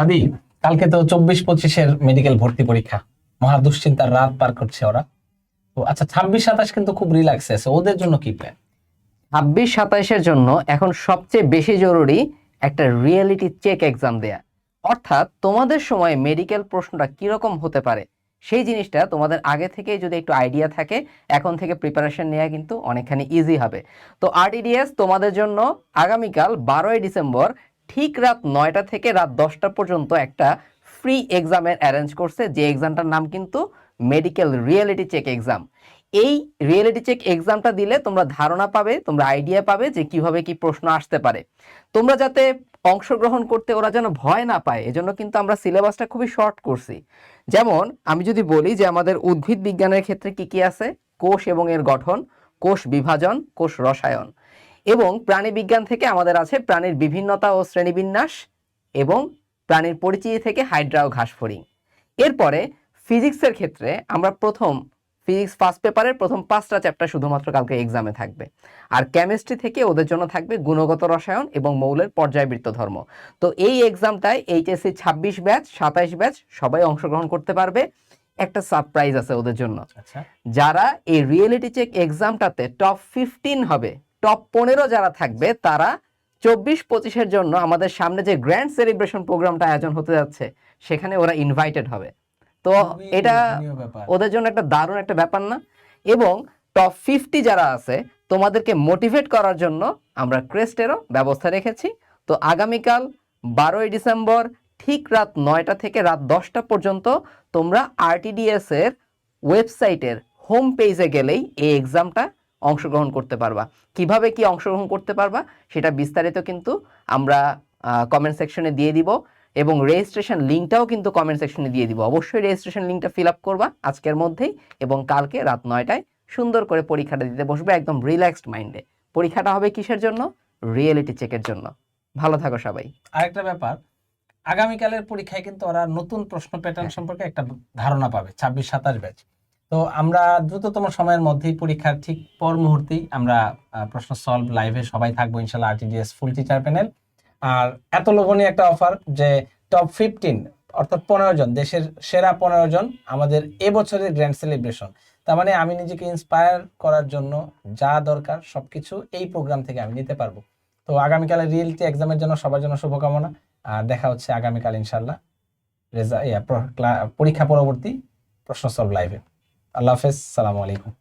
আদি, কালকে তো 24-25-এর মেডিকেল ভর্তি পরীক্ষা, মহা দুশ্চিন্তার রাত পার করছে ওরা। তো আচ্ছা, 26-27 কিন্তু খুব রিল্যাক্স আছে, ওদের জন্য কি প্ল্যান? 26-27-এর জন্য এখন সবচেয়ে বেশি জরুরি একটা রিয়েলিটি চেক এক্সাম দেয়া। অর্থাৎ তোমাদের সময় মেডিকেল প্রশ্নটা কিরকম হতে পারে সেই জিনিসটা তোমাদের আগে থেকে যদি একটু আইডিয়া থাকে, এখন থেকে প্রিপারেশন নেওয়া কিন্তু অনেকখানি ইজি হবে। তো আরটিডিএস তোমাদের জন্য আগামীকাল 12ই ডিসেম্বর ঠিক রাত 9টা থেকে রাত 10টা পর্যন্ত একটা ফ্রি এক্সামের অ্যারেঞ্জ করছে, যে এক্সামটার নাম কিন্তু মেডিকেল রিয়েলিটি চেক এক্সাম। এই রিয়েলিটি চেক এক্সামটা দিলে তোমরা ধারণা পাবে, তোমরা আইডিয়া পাবে যে কিভাবে কি প্রশ্ন আসতে পারে। তোমরা যাতে অংশগ্রহণ করতে ওরা যেন ভয় না পায়, এজন্য কিন্তু আমরা সিলেবাসটা খুবই শর্ট করছি। যেমন আমি যদি বলি যে আমাদের উদ্ভিদ বিজ্ঞানের ক্ষেত্রে কি কি আছে, কোষ এবং এর গঠন, কোষ বিভাজন, কোষ রসায়ন। এবং প্রাণী বিজ্ঞান থেকে আমাদের আছে প্রাণীর বিভিন্নতা ও শ্রেণীবিন্যাস এবং প্রাণীর পরিচিতি থেকে হাইড্রা ও ঘাসফড়িং। এরপরে ফিজিক্সের ক্ষেত্রে আমরা ফিজিক্স ফার্স্ট পেপারের প্রথম 5টা চ্যাপ্টার শুধুমাত্র কালকে এক্সামে থাকবে। আর কেমিস্ট্রি থেকে ওদের জন্য থাকবে গুণগত রসায়ন এবং মৌলের পর্যায়বৃত্ত ধর্ম। তো এই এক্সামটায় এইচএসসি 26 ব্যাচ 27 ব্যাচ সবাই অংশগ্রহণ করতে পারবে। একটা সারপ্রাইজ আছে ওদের জন্য। আচ্ছা, যারা এই রিয়েলিটি চেক এক্সামটাতে টপ 15 হবে, টপ 15 যারা থাকবে, তারা 24-25-এর জন্য আমাদের সামনে যে গ্র্যান্ড সেলিব্রেশন প্রোগ্রামটা আয়োজন হতে যাচ্ছে সেখানে ওরা ইনভাইটেড হবে। তো এটা ওদের জন্য একটা দারুণ একটা ব্যাপার না? এবং টপ 50 যারা আছে তোমাদেরকে মোটিভেট করার জন্য আমরা ক্রেস্টেরও ব্যবস্থা রেখেছি। তো আগামীকাল 12ই ডিসেম্বর ঠিক রাত 9টা থেকে রাত 10টা পর্যন্ত তোমরা আরটিডিএস এর ওয়েবসাইটের হোম পেজে গেলেই এই এক্সামটা অংশগ্রহণ করতে পারবা। কিভাবে কি অংশগ্রহণ করতে পারবা সেটা বিস্তারিত কিন্তু আমরা কমেন্ট সেকশনে দিয়ে দিব, এবং রেজিস্ট্রেশন লিঙ্কটাও কিন্তু কমেন্ট সেকশনে দিয়ে দিব। অবশ্যই রেজিস্ট্রেশন লিঙ্কটা ফিল আপ করবা আজকের মধ্যেই, এবং কালকে রাত 9টায় সুন্দর করে পরীক্ষাটা দিতে বসবে একদম রিল্যাক্সড মাইন্ডে। পরীক্ষাটা হবে কিসের জন্য? রিয়েলিটি চেকের জন্য। ভালো থাকো সবাই। আরেকটা ব্যাপার, আগামীকালের পরীক্ষায় কিন্তু ওরা নতুন প্রশ্ন প্যাটার্ন সম্পর্কে একটা ধারণা পাবে, 26-27 ব্যাচ। তো আমরা দ্রুততম সময়ের মধ্যেই পরীক্ষার ঠিক পর মুহূর্তেই আমরা প্রশ্ন সলভ লাইভে সবাই থাকবো ইনশাল্লাহ, আরটিডিএস ফুল টিচার প্যানেল। আর এত লোভনীয় একটা অফার যে টপ 15 অর্থাৎ 15 জন, দেশের সেরা 15 জন আমাদের এবছরের গ্র্যান্ড সেলিব্রেশন। তার মানে আমি নিজেকে ইন্সপায়ার করার জন্য যা দরকার সবকিছু এই প্রোগ্রাম থেকে আমি নিতে পারবো। তো আগামীকালের রিয়েলিটি এক্সামের জন্য সবার জন্য শুভকামনা। আর দেখা হচ্ছে আগামীকাল ইনশাল্লাহ পরীক্ষা পরবর্তী প্রশ্ন সলভ লাইভে। আল্লাহ হাফেজ, সালামু আলাইকুম।